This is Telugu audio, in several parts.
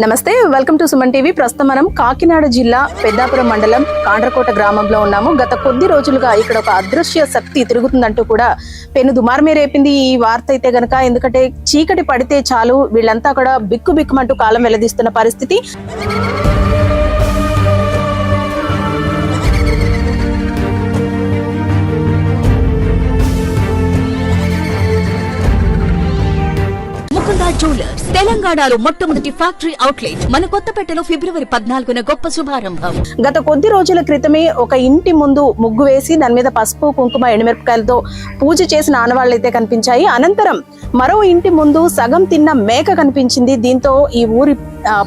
నమస్తే, వెల్కమ్ టు సుమన్ టీవీ. ప్రస్తుతం మనం కాకినాడ జిల్లా పెద్దాపురం మండలం కాండ్రకోట గ్రామంలో ఉన్నాము. గత కొద్ది రోజులుగా ఇక్కడ ఒక అదృశ్య శక్తి తిరుగుతుందంటూ కూడా పెను దుమారమే రేపింది ఈ వార్త అయితే గనక. ఎందుకంటే చీకటి పడితే చాలు వీళ్ళంతా కూడా బిక్కుబిక్కుమంటూ కాలం వెల్లదీస్తున్న పరిస్థితి. జ్యువెలర్స్ తెలంగాణలో మొట్టమొదటి ఫ్యాక్టరీ అవుట్లెట్ మన కొత్తపేటలో ఫిబ్రవరి 14న గొప్ప శుభారంభం. గత కొద్ది రోజుల క్రితమే ఒక ఇంటి ముందు ముగ్గు వేసి దాని మీద పసుపు కుంకుమ ఎండుమిరపకాయలతో పూజ చేసిన ఆనవాళ్లైతే కనిపించాయి. అనంతరం మరో ఇంటి ముందు సగం తిన్న మేక కనిపించింది. దీంతో ఈ ఊరి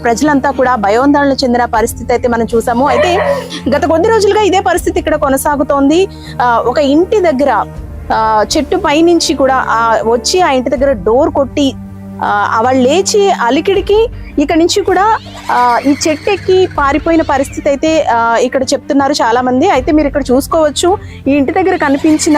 ప్రజలంతా కూడా భయోందోళన చెందిన పరిస్థితి అయితే మనం చూసాము. అయితే గత కొద్ది రోజులుగా ఇదే పరిస్థితి ఇక్కడ కొనసాగుతోంది. ఒక ఇంటి దగ్గర చెట్టు పైనుంచి కూడా వచ్చి ఆ ఇంటి దగ్గర డోర్ కొట్టి వాళ్ళు లేచి అలికిడికి ఇక్కడ నుంచి కూడా ఈ చెట్టు ఎక్కి పారిపోయిన పరిస్థితి అయితే ఇక్కడ చెప్తున్నారు చాలా మంది. అయితే మీరు ఇక్కడ చూసుకోవచ్చు, ఈ ఇంటి దగ్గర కనిపించిన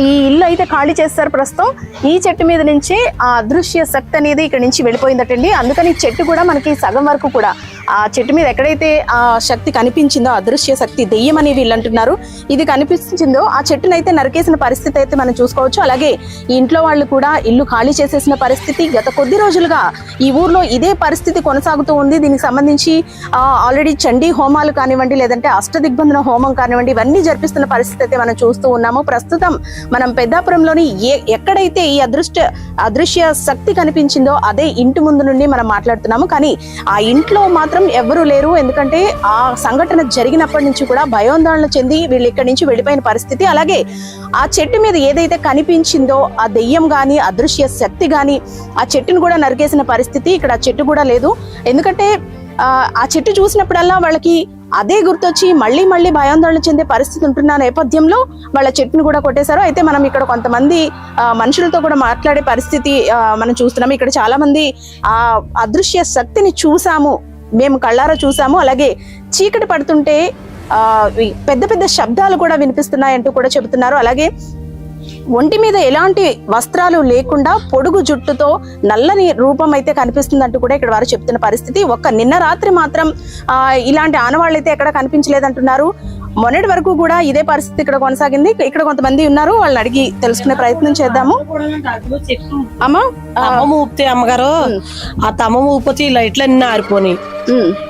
ఈ ఇల్లు అయితే ఖాళీ చేస్తారు ప్రస్తుతం. ఈ చెట్టు మీద నుంచి ఆ అదృశ్య శక్తి అనేది ఇక్కడ నుంచి వెళ్ళిపోయిందటండి. అందుకని చెట్టు కూడా మనకి సగం వరకు కూడా ఆ చెట్టు మీద ఎక్కడైతే ఆ శక్తి కనిపించిందో, అదృశ్య శక్తి దెయ్యం అని వీళ్ళు అంటున్నారు, ఇది కనిపించిందో ఆ చెట్టును అయితే నరికేసిన పరిస్థితి అయితే మనం చూసుకోవచ్చు. అలాగే ఈ ఇంట్లో వాళ్ళు కూడా ఇల్లు ఖాళీ చేసేసిన పరిస్థితి. గత కొద్ది రోజులుగా ఈ ఊర్లో ఇదే పరిస్థితి కొనసాగుతూ ఉంది. దీనికి సంబంధించి ఆల్రెడీ చండీ హోమాలు కానివ్వండి, లేదంటే అష్టదిగ్బంధన హోమం కానివ్వండి, ఇవన్నీ జరిపిస్తున్న పరిస్థితి అయితే మనం చూస్తూ ఉన్నాము. ప్రస్తుతం మనం పెద్దాపురంలోని ఎక్కడైతే ఈ అదృశ్య శక్తి కనిపించిందో అదే ఇంటి ముందు నుండి మనం మాట్లాడుతున్నాము. కానీ ఆ ఇంట్లో మాత్రం ఎవరూ లేరు. ఎందుకంటే ఆ సంఘటన జరిగినప్పటి నుంచి కూడా భయోందోళన చెంది వీళ్ళు ఇక్కడి నుంచి వెళ్ళిపోయిన పరిస్థితి. అలాగే ఆ చెట్టు మీద ఏదైతే కనిపించిందో ఆ దెయ్యం గాని అదృశ్య శక్తి గాని ఆ చెట్టును కూడా నరికేసిన పరిస్థితి. ఇక్కడ ఆ చెట్టు కూడా లేదు. ఎందుకంటే ఆ చెట్టు చూసినప్పుడల్లా వాళ్ళకి అదే గుర్తొచ్చి మళ్ళీ మళ్ళీ భయాందోళన చెందే పరిస్థితి ఉంటున్న నేపథ్యంలో వాళ్ళ చెట్టును కూడా కొట్టేశారు. అయితే మనం ఇక్కడ కొంతమంది మనుషులతో కూడా మాట్లాడే పరిస్థితి మనం చూస్తున్నాము. ఇక్కడ చాలా మంది ఆ అదృశ్య శక్తిని చూసాము, మేము కళ్ళారా చూసాము. అలాగే చీకటి పడుతుంటే పెద్ద పెద్ద శబ్దాలు కూడా వినిపిస్తున్నాయంటూ కూడా చెబుతున్నారు. అలాగే ఒంటి మీద ఎలాంటి వస్త్రాలు లేకుండా పొడుగు జుట్టుతో నల్లని రూపం అయితే కనిపిస్తుందంటూ కూడా ఇక్కడ వారు చెప్తున్న పరిస్థితి. నిన్న రాత్రి మాత్రం ఇలాంటి ఆనవాళ్ళు అయితే ఎక్కడ కనిపించలేదంటున్నారు. మొన్నటి వరకు కూడా ఇదే పరిస్థితి ఇక్కడ కొనసాగింది. ఇక్కడ కొంతమంది ఉన్నారు, వాళ్ళని అడిగి తెలుసుకునే ప్రయత్నం చేద్దాము. అమ్మా, తమ్మ ఊపితే అమ్మగారు ఆ తమ్మ ఊపితే ఈ లైట్లు అన్ని ఆరిపోయి,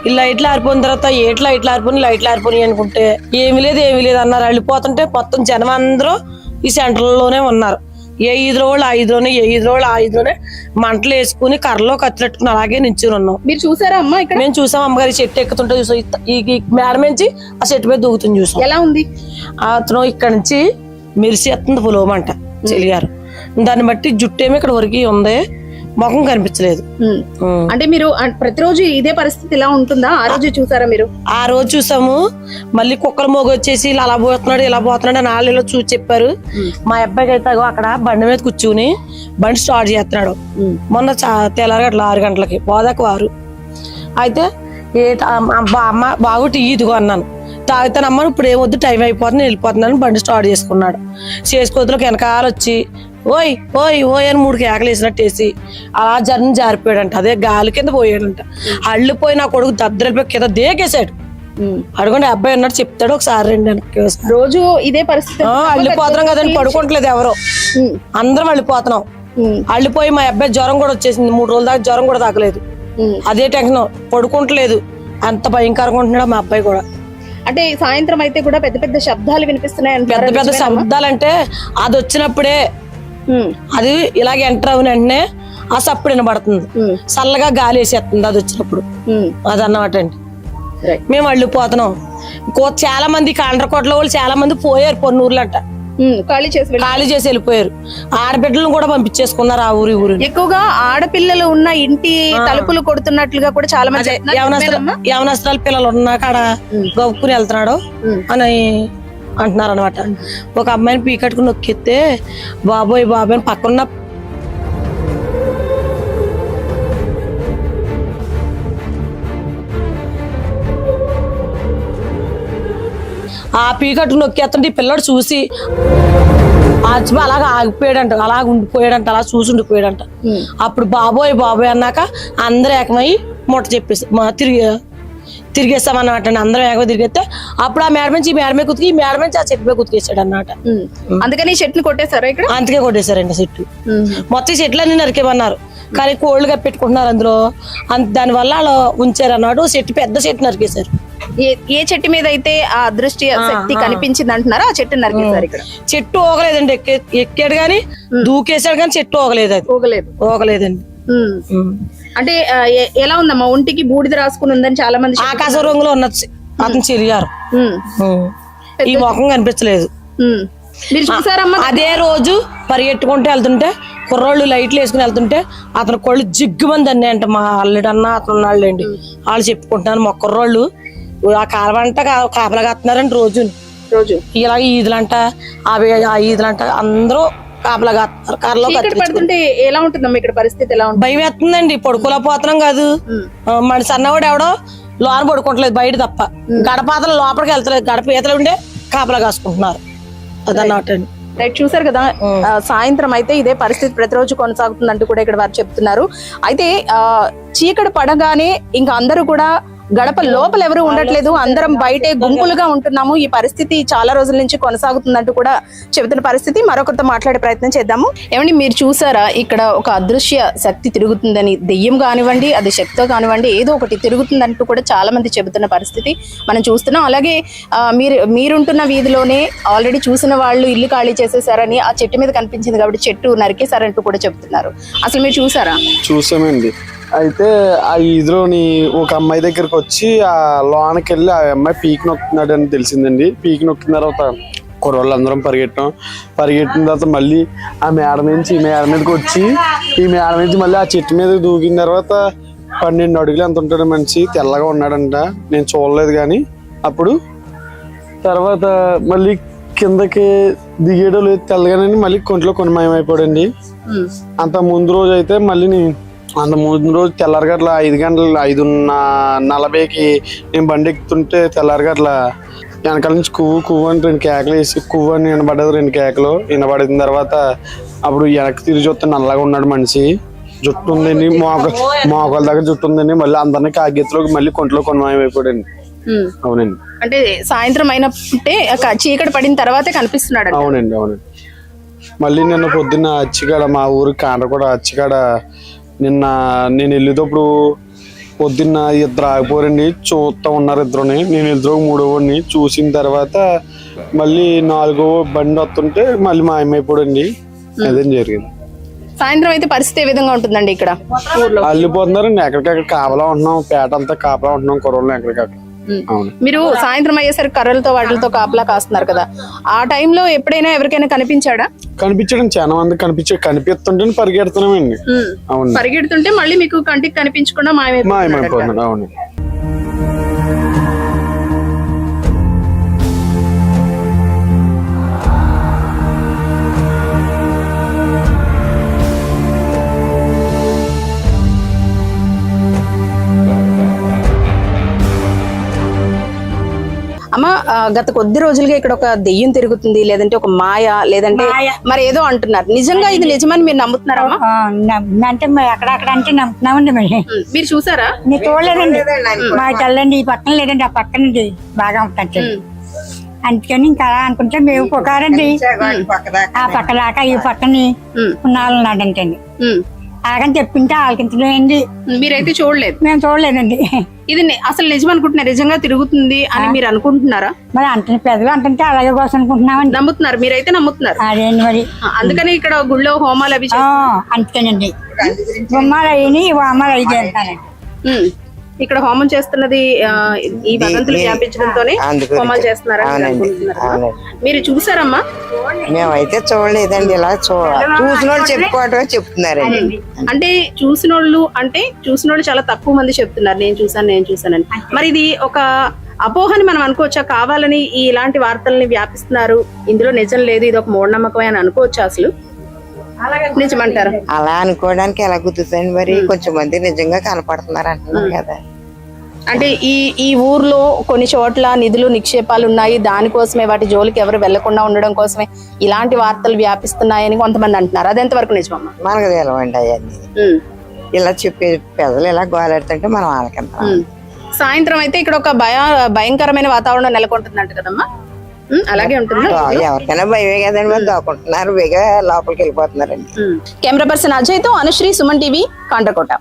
ఈ లైట్లు ఆరిపోయిన తర్వాత ఏట్లా ఇట్లా ఆరిపోయి లైట్లు ఆరిపోయి అనుకుంటే ఏమి లేదు అన్నారు. వెళ్ళిపోతుంటే మొత్తం జనం అందరూ ఈ సెంటర్లోనే ఉన్నారు. ఏ ఈదులో వాళ్ళు ఆ ఈదులోనే, ఏ ఈదులో వాళ్ళు ఆ ఈదులోనే మంటలు వేసుకుని కర్రలో కత్తిరెట్టుకుని అలాగే నించుని ఉన్నాం. మీరు చూసారా అమ్మా? ఇక్కడ మేము చూసాం అమ్మగారు. ఈ చెట్టు ఎక్కుతుంటే చూసాం, ఈ మేడం నుంచి ఆ చెట్టు మీద దూకుతుంది చూసాం. ఎలా ఉంది? అతను ఇక్కడ నుంచి మెరిసి ఎత్తుంది పులోమంట చెలిగారు. దాన్ని బట్టి జుట్టు ఏమో ఇక్కడ వరకు ఉంది, ముఖం కనిపించలేదు. అంటే మీరు ప్రతిరోజు ఇదే పరిస్థితి ఇలా ఉంటుందా? ఆ రోజు చూసారా మీరు? ఆ రోజు చూసాము. మళ్ళీ కుక్కలు మోగ వచ్చేసి ఇలా పోతున్నాడు ఇలా పోతున్నాడు అని వాళ్ళు చూసి చెప్పారు. మా అబ్బాయికి అయితే అక్కడ బండి మీద కూర్చుని బండి స్టార్ట్ చేస్తున్నాడు. మొన్న తెల్లారగట్ల 6 గంటలకి పోదాక వారు. అయితే అమ్మ బాగు టీ ఇదిగో అన్నాను. తాగుతానమ్మా ఇప్పుడు ఏమొద్దు టైం అయిపోతుంది వెళ్ళిపోతున్నాను బండి స్టార్ట్ చేసుకున్నాడు. చేసుకోతులకు వెనకాల వచ్చి ఓయ్ ఓయ్ ఓయ్ అని 3 కేకలు వేసినట్టు వేసి అలా జారిపోయాడంట. అదే గాలి కింద పోయాడంట. అల్లిపోయి నా కొడుకు దద్దరిపోయి కింద దేకేసాడు. అడుగుండి అబ్బాయి అన్నట్టు చెప్తాడు. ఒకసారి 2 రోజు ఇదే పరిస్థితి. అల్లిపోతున్నాం కదండి, పడుకోవట్లేదు ఎవరో, అందరం అల్లిపోతున్నాం. అల్లిపోయి మా అబ్బాయి జ్వరం కూడా వచ్చేసింది. 3 రోజుల దాకా జ్వరం కూడా తగ్గలేదు. అదే టెన్షన్, పడుకుంటలేదు. అంత భయంకరంగా ఉంటున్నాడు మా అబ్బాయి కూడా. అంటే సాయంత్రం అయితే కూడా పెద్ద పెద్ద శబ్దాలు వినిపిస్తున్నాయి. పెద్ద పెద్ద శబ్దాలు అంటే అది వచ్చినప్పుడే అది ఇలాగ ఎంటర్ అయిన వెంటనే ఆ సప్పుడు వినబడుతుంది. చల్లగా గాలి వేసేస్తుంది అది వచ్చినప్పుడు. అది అన్నమాట అండి. మేము వెళ్ళిపోతున్నాం. చాలా మంది కాండ్రకోటలో వాళ్ళు చాలా మంది పోయారు. పొన్నూరులంట ఖాళీ చేసి వెళ్ళిపోయారు. ఆడబిడ్డలను కూడా పంపించేసుకున్నారు ఆ ఊరు. ఎక్కువగా ఆడపిల్లలు ఉన్న ఇంటి తలుపులు కొడుతున్నట్లుగా కూడా చాలా మంది యవనస్త్రాల పిల్లలు ఉన్నా కాడ గొప్పకుని వెళ్తున్నాడు అని అంటున్నారు అనమాట. ఒక అమ్మాయిని పీకట్టుకుని నొక్కిస్తే బాబోయ్ బాబోయ్ పక్కన ఆ పీకట్టు నొక్కేస్తుంటే ఈ పిల్లడు చూసి అలాగా ఆగిపోయాడంట, అలాగ ఉండిపోయాడంట, అలా చూసి ఉండిపోయాడంట. అప్పుడు బాబోయ్ బాబోయ్ అన్నాక అందరు ఏకమై మూట చెప్పేసి తిరిగేస్తామన్నమాట అండి. అందరం ఏగో తిరిగేస్తే అప్పుడు ఆ మేడ నుంచి ఈ మేడ మీద కుతికి ఈ మేడ నుంచి ఆ చెట్టు మీద కుతికేసాడు అన్నమాట. అందుకని ఈ చెట్టుని కొట్టేశారా ఇక్కడ? అంతకే కొట్టేశారండి చెట్టు. మొత్తం ఈ చెట్లు అన్ని నరికేమన్నారు కానీ కోళ్ళుగా పెట్టుకుంటున్నారు అందులో. దానివల్ల వాళ్ళు ఉంచారు అన్నాడు. చెట్టు పెద్ద చెట్టు నరికేశారు. ఏ చెట్టు మీద అయితే ఆ అదృష్టి శక్తి కనిపించింది అంటున్నారా ఆ చెట్టు నరికేశారు ఇక్కడ? చెట్టు ఓగలేదండి. ఎక్కాడు కానీ దూకేశాడు కానీ చెట్టు ఓగలేదు. అది ఓగలేదండి. అంటే ఎలా ఉందమ్మా? ఒంటికి బూడిద రాసుకుని ఉందని చాలా మంది. ఆకాశ రంగులో ఉన్నది అతను చెరిగారు. ఈ ముఖం కనిపించలేదు. మీరు చూసారమ్మా? అదే రోజు పరిగెట్టుకుంటూ వెళ్తుంటే కుర్రోళ్ళు లైట్లు వేసుకుని వెళ్తుంటే అతను కొళ్ళు జిగ్గుమంది అన్నీ అంట. మా అల్లుడు అన్న అతను ఉన్నాళ్ళండి. వాళ్ళు చెప్పుకుంటున్నారు మా కుర్రోళ్ళు ఆ కాలవంట కాపలా కాస్తున్నారండి రోజు ఇలా ఈదులంట ఆ ఈదులంట అందరూ కాపలా కాస్తున్నారు. కర్రలో పడుతుంటే ఎలా ఉంటుందమ్మా ఇక్కడ పరిస్థితి? ఎలా ఉంటుంది? భయం వేస్తుందండి. పడుకోలేకపోతున్నాం కాదు. మన సన్నవాడు ఎవడో లోన పడుకోవట్లేదు బయట తప్ప. గడపాతలు లోపలికి వెళ్తలేదు. గడప ఈతలు ఉండే కాపలా కాసుకుంటున్నారు. అదన్నమాట అండి. రైట్, చూసారు కదా. సాయంత్రం అయితే ఇదే పరిస్థితి ప్రతిరోజు కొనసాగుతుందంటూ కూడా ఇక్కడ వారు చెప్తున్నారు. అయితే చీకటి పడగానే ఇంకా అందరూ కూడా గడప లోపల ఎవరు ఉండట్లేదు, అందరం బయటే గుంపులుగా ఉంటున్నాము. ఈ పరిస్థితి చాలా రోజుల నుంచి కొనసాగుతుందంటూ కూడా చెబుతున్న పరిస్థితి. మరొకరితో మాట్లాడే ప్రయత్నం చేద్దాము. ఏమండి, మీరు చూసారా ఇక్కడ ఒక అదృశ్య శక్తి తిరుగుతుందని? దెయ్యం కానివ్వండి, అది శక్తితో కానివ్వండి, ఏదో ఒకటి తిరుగుతుందంటూ కూడా చాలా మంది చెబుతున్న పరిస్థితి మనం చూస్తున్నాం. అలాగే మీరుంటున్న వీధిలోనే ఆల్రెడీ చూసిన వాళ్ళు ఇల్లు ఖాళీ చేసేసారని ఆ చెట్టు మీద కనిపించింది కాబట్టి చెట్టు నరికేశారంటూ కూడా చెప్తున్నారు. అసలు మీరు చూసారా? చూసామండి. అయితే ఆ ఈదులోని ఒక అమ్మాయి దగ్గరికి వచ్చి ఆ లోనకి వెళ్ళి ఆ అమ్మాయి పీక్ నొక్కుతున్నాడు అని తెలిసిందండి. పీక్ నొక్కిన తర్వాత కుర్రోళ్ళందరం పరిగెట్టిన తర్వాత మళ్ళీ ఆ మేడ నుంచి ఈ మేడ మీదకి వచ్చి ఈ మేడ నుంచి మళ్ళీ ఆ చెట్టు మీద దూకిన తర్వాత 12 అడుగులు ఎంత ఉంటాడు మనిషి, తెల్లగా ఉన్నాడంట. నేను చూడలేదు కానీ అప్పుడు. తర్వాత మళ్ళీ కిందకి దిగేయడం లేదు, తెల్లగానే మళ్ళీ కొంట్లో కొనమాయమైపోయాడండి. అంత ముందు రోజు అయితే మళ్ళీ అంత ముందు రోజు తెల్లారగట్ల 5:40కి నేను బండి ఎక్కుతుంటే తెల్లారగట్ల వెనకాల నుంచి కువ్వు అని 2 కేకలు వేసి కువ్వు అని వినబడ్డది. 2 కేకలు వినబడిన తర్వాత అప్పుడు వెనక్కి తిరిగి చూస్తే నల్లగా ఉన్నాడు మనిషి. జుట్టు ఉందండి, మోకాల దగ్గర జుట్టు ఉందండి. మళ్ళీ అందరినీ కాగెత్తులోకి మళ్ళీ కొంట్లో కొనమాయమైపోయాడండి. అవునండి. అంటే సాయంత్రం అయినట్టే చీకటి పడిన తర్వాతే కనిపిస్తున్నాడు. అవునండి. మళ్ళీ నిన్న పొద్దున్న అచ్చికాడ మా ఊరు కాండ్రగూడ అచ్చికాడ నిన్న నేను వెళ్ళేటప్పుడు పొద్దున్న 2 ఆగిపోరండి. చూస్తూ ఉన్నారు 2ని. నేను 3ని చూసిన తర్వాత మళ్ళీ 4వ బండి వస్తుంటే మళ్ళీ మాయమైపోడండి. అదేం జరిగింది. సాయంత్రం అయితే పరిస్థితి ఏ విధంగా ఉంటుందండి ఇక్కడ? అల్లిపోతున్నారండి. ఎక్కడికక్కడ కాపలా ఉంటున్నాం, పేట అంతా కాపలా ఉంటున్నాం కుర్రోళ్ళు ఎక్కడికక్కడ. మీరు సాయంత్రం అయ్యేసరికి కర్రలతో వాటితో కాపలా కాస్తున్నారు కదా, ఆ టైంలో ఎప్పుడైనా ఎవరికైనా కనిపించాడా? కనిపించడం చాలా మంది కనిపిస్తుంటే పరిగెడుతున్నామండి. అవును, పరిగెడుతుంటే మళ్ళీ మీకు కంటికి కనిపించకుండా మాయమైపోతున్నాడు. అవును. అమ్మ, గత కొద్ది రోజులుగా ఇక్కడ ఒక దెయ్యం తిరుగుతుంది, లేదంటే ఒక మాయ, లేదంటే మరి ఏదో అంటున్నారు. నిజంగా ఇది నిజమని మీరు నమ్ముతున్నారా? అంటే అక్కడక్కడ అంటే నమ్ముతున్నామండి. మీరు చూసారా? నేను చూడలేదండి. మా తెల్లండి ఈ పక్కన లేదండి, ఆ పక్కన బాగా ఉంటుంది. అందుకని ఇంకా అలా అనుకుంటే మేము పొగారండి ఆ పక్క దాకా ఈ పక్కని ఉన్నాడంటే అలాగని చెప్పింటే ఆలకించలేండి. మీరైతే చూడలేదు? మేము చూడలేదండి. ఇది అసలు నిజం అనుకుంటున్నారు? నిజంగా తిరుగుతుంది అని మీరు అనుకుంటున్నారా? మరి అంటే పెద్దలు అంటే అలాగే కోసం అనుకుంటున్నామండి. నమ్ముతున్నారు? మీరైతే నమ్ముతున్నారు? అదేండి మరి. అందుకని ఇక్కడ గుళ్ళో హోమాలు అవి అందుకేనండి. హోమాలు అయ్యి హోమాలు అయ్యి చేస్తానండి. ఇక్కడ హోమం చేస్తున్నది ఈ వదంతులు వ్యాపించడంతోనే హోమాలు చేస్తున్నారని అనుకుంటున్నారు. మీరు చూసారమ్మా? మేమైతే చూడలేదండి. ఇలా చూసిన వాళ్ళు చెప్పుకోవటమే చెప్తున్నారండి. అంటే చూసినోళ్ళు చాలా తక్కువ మంది చెప్తున్నారు నేను చూసానని. మరి ఇది ఒక అపోహని మనం అనుకోవచ్చా? కావాలని ఇలాంటి వార్తల్ని వ్యాపిస్తున్నారు, ఇందులో నిజం లేదు, ఇది ఒక మూఢనమ్మకమే అని అనుకోవచ్చా? అసలు నిజమంటారా? అలా అనుకోవడానికి ఎలా కుదురుతుంది మరి? కొంచెం మంది నిజంగా కనపడుతున్నారు అంటున్నారు కదా. అంటే ఈ ఊర్లో కొన్ని చోట్ల నిధులు నిక్షేపాలు ఉన్నాయి, దానికోసమే వాటి జోలికి ఎవరు వెళ్లకుండా ఉండడం కోసమే ఇలాంటి వార్తలు వ్యాపిస్తున్నాయని కొంతమంది అంటున్నారు. అది ఎంతవరకు నిజమమ్మా? మనకు తెలవండి అవన్నీ. ఇలా చెప్పే పెద్దలు ఇలా గోలాడుతుంటే మనం వాళ్ళకంతా సాయంత్రం అయితే ఇక్కడ ఒక భయంకరమైన వాతావరణం నెలకొంటుందంట కదమ్మా. అలాగే ఉంటుంది. ఎవరికైనా భయమే కదండి, మరి దాక్కుంటున్నారు, వేగా లోపలికి వెళ్ళిపోతున్నారండి. కెమెరా పర్సన్ అజయ్ తో అనుశ్రీ, సుమన్ టీవీ, కాండ్రకోట.